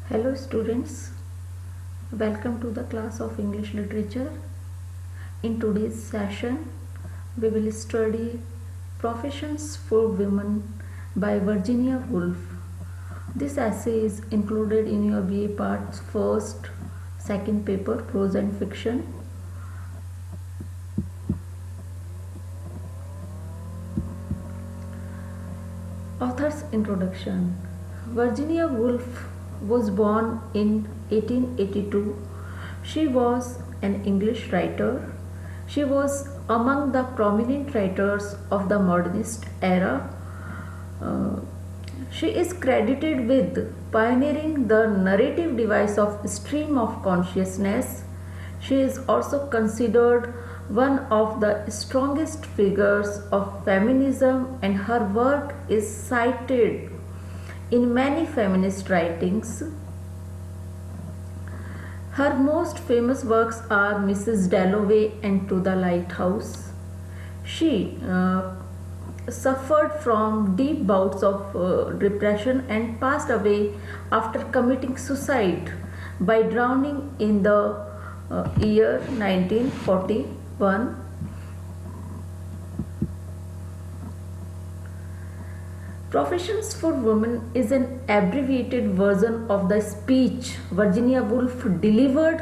Hello students, welcome to the class of English Literature. In today's session, we will study Professions for Women by Virginia Woolf. This essay is included in your BA Parts first, second paper, Prose and Fiction. Author's Introduction. Virginia Woolf was born in 1882. She was an English writer. She was among the prominent writers of the modernist era. She is credited with pioneering the narrative device of stream of consciousness. She is also considered one of the strongest figures of feminism, and her work is cited in many feminist writings. Her most famous works are Mrs. Dalloway and To the Lighthouse. She suffered from deep bouts of depression and passed away after committing suicide by drowning in the year 1941. Professions for Women is an abbreviated version of the speech Virginia Woolf delivered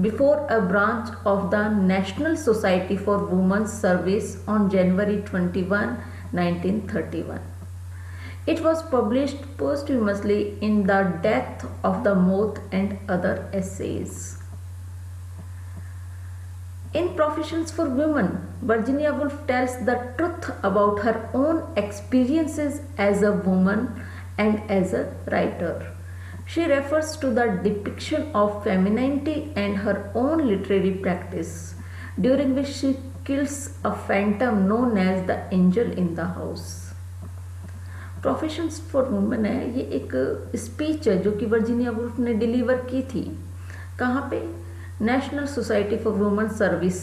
before a branch of the National Society for Women's Service on January 21, 1931. It was published posthumously in The Death of the Moth and Other Essays. In Professions for Women, Virginia Woolf tells the truth about her own experiences as a woman and as a writer. She refers to the depiction of femininity and her own literary practice, during which she kills a phantom known as the angel in the house. Professions for Women है, ये एक speech है जो कि Virginia Woolf ने deliver की थी. कहाँ पे? National society for women service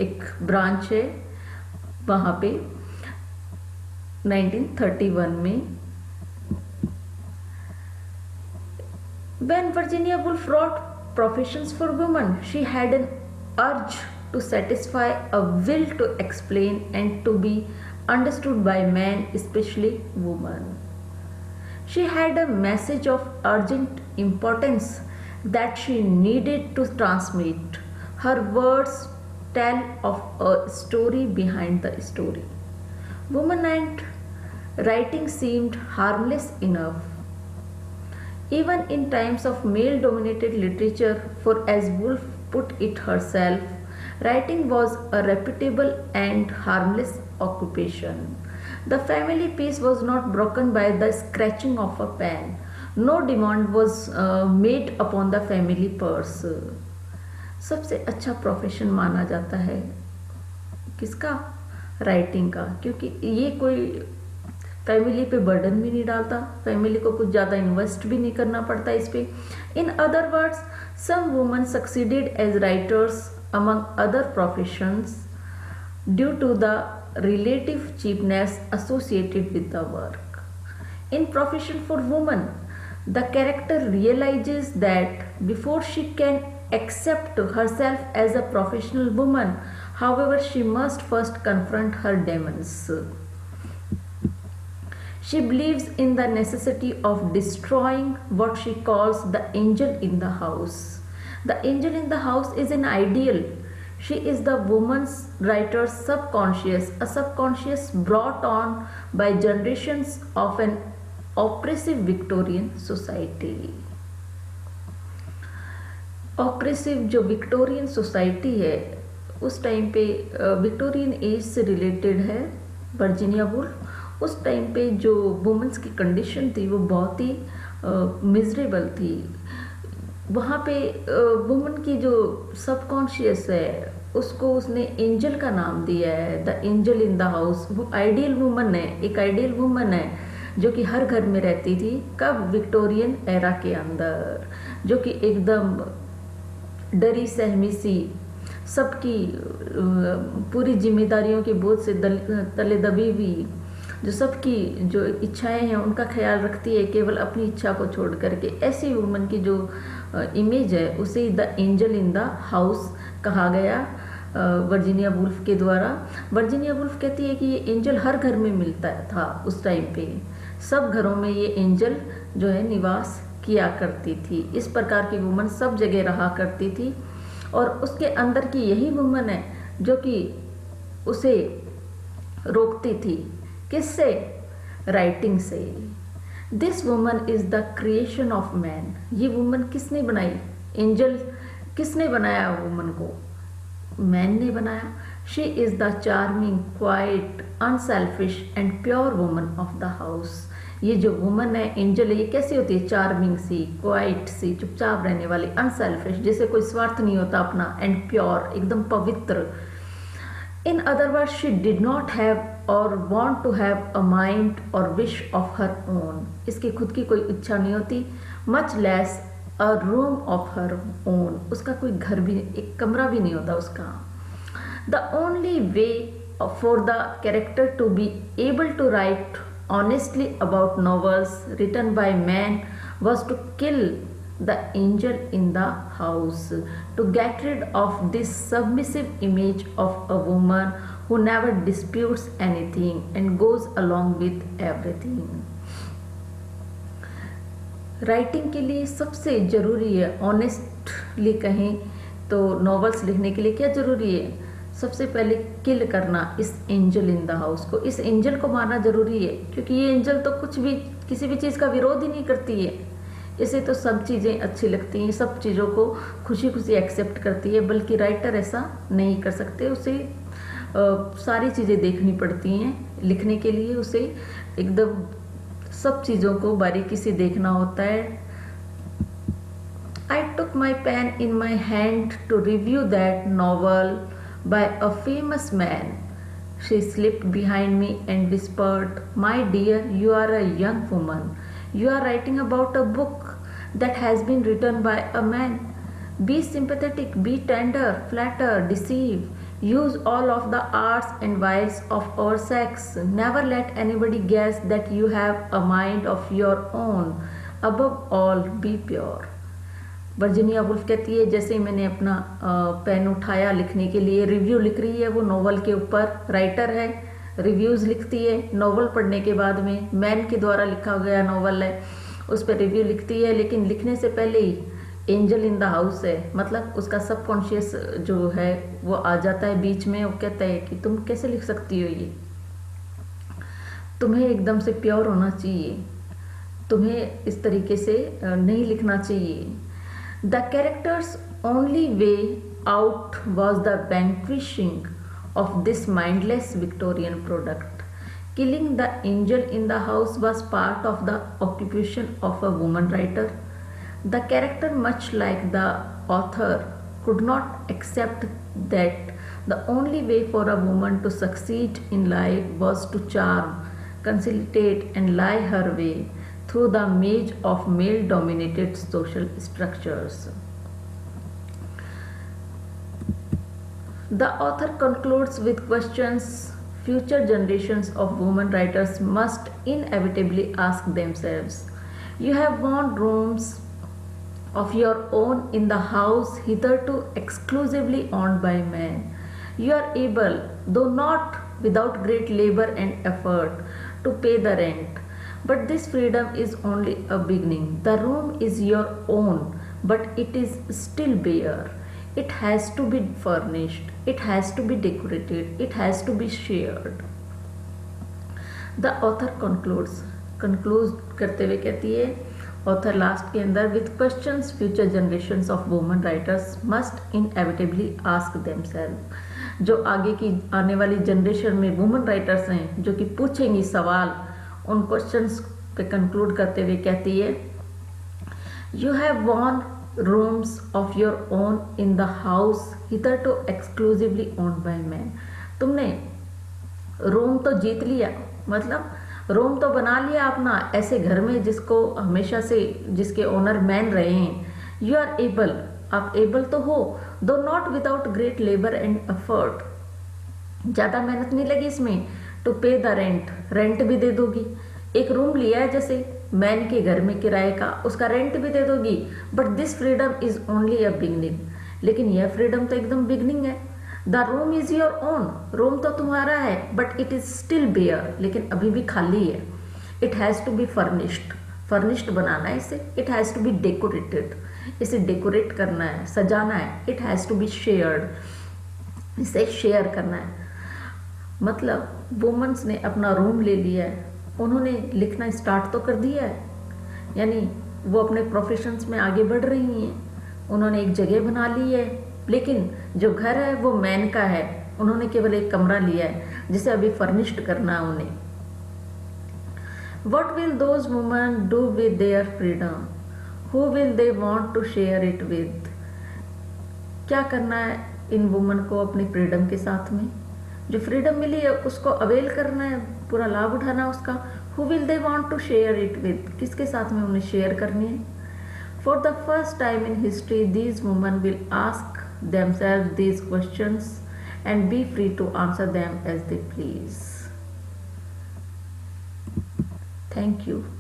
एक ब्रांच है वहाँ पे 1931 में. When Virginia Woolf wrote Professions for Women, she had an urge to satisfy a will to explain and to be understood by men, especially women. She had a message of urgent importance that she needed to transmit. Her words tell of a story behind the story. Woman and writing seemed harmless enough. Even in times of male-dominated literature, for as Woolf put it herself, writing was a reputable and harmless occupation. The family peace was not broken by the scratching of a pen. No demand was made upon the family purse. सबसे अच्छा profession माना जाता है किसका? Writing का, क्योंकि ये कोई फैमिली पे बर्डन भी नहीं डालता, फैमिली को कुछ ज़्यादा इन्वेस्ट भी नहीं करना पड़ता इस पे. In other words, some women succeeded as writers among other professions due to the relative cheapness associated with the work. In Profession for Women, the character realizes that before she can accept herself as a professional woman, however, she must first confront her demons. She believes in the necessity of destroying what she calls the angel in the house. The angel in the house is an ideal. She is the woman's writer's subconscious, a subconscious brought on by generations of an oppressive Victorian society. Oppressive जो Victorian society है उस time पे Victorian age से related है Virginia Woolf. उस time पे जो women's की कंडीशन थी वो बहुत ही मिजरेबल थी. वहाँ पे वुमन की जो सबकॉन्शियस है उसको उसने एंजल का नाम दिया है, the angel in the house. वो आइडियल वुमन है, एक आइडियल वुमन है जो कि हर घर में रहती थी. कब? विक्टोरियन एरा के अंदर, जो कि एकदम डरी सहमी सी, सबकी पूरी जिम्मेदारियों के बोझ से तले दबी हुई, जो सबकी जो इच्छाएं हैं उनका ख्याल रखती है केवल अपनी इच्छा को छोड़ करके, ऐसी वुमन की जो इमेज है उसे the angel in the house कहा गया वर्जीनिया वुल्फ के द्वारा। वर्जीनिया वुल्फ कहती है कि ये एंजल हर घर में मिलता था उस टाइम पे, सब घरों में ये एंजल जो है निवास किया करती थी। इस प्रकार की वुमन सब जगह रहा करती थी और उसके अंदर की यही वुमन है जो कि उसे रोकती थी। किससे? राइटिंग से। This woman is the creation of man. ये वुमन किसने बनाई? एंजल किसने बनाया वुमन को? मैन ने बनाया। She is the charming, quite, unselfish and pure woman of the house. ये जो वुमन है एंजल है, ये कैसी होती है? चार्मिंग सी, क्वाइट सी, चुपचाप रहने वाली, अनसेल्फिश जिसे कोई स्वार्थ नहीं होता अपना, एंड प्योर एकदम पवित्र। In other words she did not have or want to have a mind or wish of her own. इसकी खुद की कोई इच्छा नहीं होती, much less a room of her own. उसका कोई घर भी, एक कमरा भी नहीं होता उसका। The only way for the character to be able to write honestly about novels written by man was to kill the angel in the house, to get rid of this submissive image of a woman who never disputes anything and goes along with everything. Writing के लिए सबसे ज़रूरी है, honestly कहें तो novels लिखने के लिए क्या ज़रूरी है? सबसे पहले किल करना इस एंजल इन द हाउस को। इस एंजल को मारना जरूरी है क्योंकि ये एंजल तो कुछ भी, किसी भी चीज़ का विरोध ही नहीं करती है। इसे तो सब चीज़ें अच्छी लगती हैं, सब चीज़ों को खुशी खुशी एक्सेप्ट करती है, बल्कि राइटर ऐसा नहीं कर सकते। उसे सारी चीज़ें देखनी पड़ती हैं लिखने के लिए, उसे एकदम सब चीज़ों को बारीकी से देखना होता है। I took my pen in my hand to review that novel by a famous man. She slipped behind me and whispered, "My dear, you are a young woman. You are writing about a book that has been written by a man. Be sympathetic, be tender, flatter, deceive. Use all of the arts and wiles of our sex. Never let anybody guess that you have a mind of your own. Above all, be pure." Virginia Woolf कहती है जैसे ही मैंने अपना pen उठाया लिखने के लिए, review लिख रही है वो नॉवल के ऊपर, राइटर है, रिव्यूज़ लिखती है नॉवल पढ़ने के बाद में, मैन के द्वारा लिखा गया नॉवल है उस पर रिव्यू लिखती है। लेकिन लिखने से पहले ही एंजल इन द हाउस है, मतलब उसका सबकॉन्शियस जो है वो आ जाता है बीच में। वो कहता है कि तुम कैसे लिख सकती हो, ये तुम्हें एकदम से प्योर होना चाहिए, तुम्हें इस तरीके से नहीं लिखना चाहिए। The character's only way out was the vanquishing of this mindless Victorian product. Killing the angel in the house was part of the occupation of a woman writer. The character, much like the author, could not accept that the only way for a woman to succeed in life was to charm, conciliate, and lie her way through the maze of male-dominated social structures. The author concludes with questions future generations of women writers must inevitably ask themselves. You have won rooms of your own in the house hitherto exclusively owned by men. You are able, though not without great labor and effort, to pay the rent. But this freedom is only a beginning. The room is your own, but it is still bare. It has to be furnished. It has to be decorated. It has to be shared. The author concludes करते हुए कहती है author last के अंदर, with questions future generations of woman writers must inevitably ask themself. जो आगे की आने वाली जनरेशन में वुमन राइटर्स हैं जो कि पूछेंगी सवाल, उन क्वेश्चंस पे कंक्लूड करते हुए कहती है, you have won rooms of your own in the house hitherto exclusively owned by man. तुमने रूम तो जीत लिया, मतलब रूम तो बना लिया अपना ऐसे घर में जिसको हमेशा से जिसके ओनर मैन रहे हैं। यू आर एबल, आप एबल तो हो, दो not without great labour and effort, ज़्यादा मेहनत नहीं लगी इसमें, टू पे द रेंट, रेंट भी दे दोगी। एक रूम लिया है जैसे मैन के घर में किराए का, उसका रेंट भी दे दोगी। But this freedom is only a beginning, लेकिन यह फ्रीडम तो एकदम बिगनिंग है। The room is your own, room तो तुम्हारा है, but it is still bare, लेकिन अभी भी खाली है। It has to be furnished, furnished बनाना है इसे। It has to be decorated, इसे डेकोरेट करना है, सजाना है। It has to be shared, इसे शेयर करना है। मतलब वुमेन्स ने अपना रूम ले लिया है, उन्होंने लिखना स्टार्ट तो कर दिया है, यानी वो अपने प्रोफेशंस में आगे बढ़ रही हैं। उन्होंने एक जगह बना ली है, लेकिन जो घर है वो मैन का है। उन्होंने केवल एक कमरा लिया है जिसे अभी फर्निश्ड करना है उन्हें। What will those women do with their freedom? Who will they want to share it with? क्या करना है इन वुमेन को अपनी फ्रीडम के साथ में? जो फ्रीडम मिली है उसको अवेल करना है, पूरा लाभ उठाना है उसका। Who will they want to share it with? किसके साथ में उन्हें शेयर करनी है? For the first time in history, these women will ask themselves these questions and be free to answer them as they please. Thank you.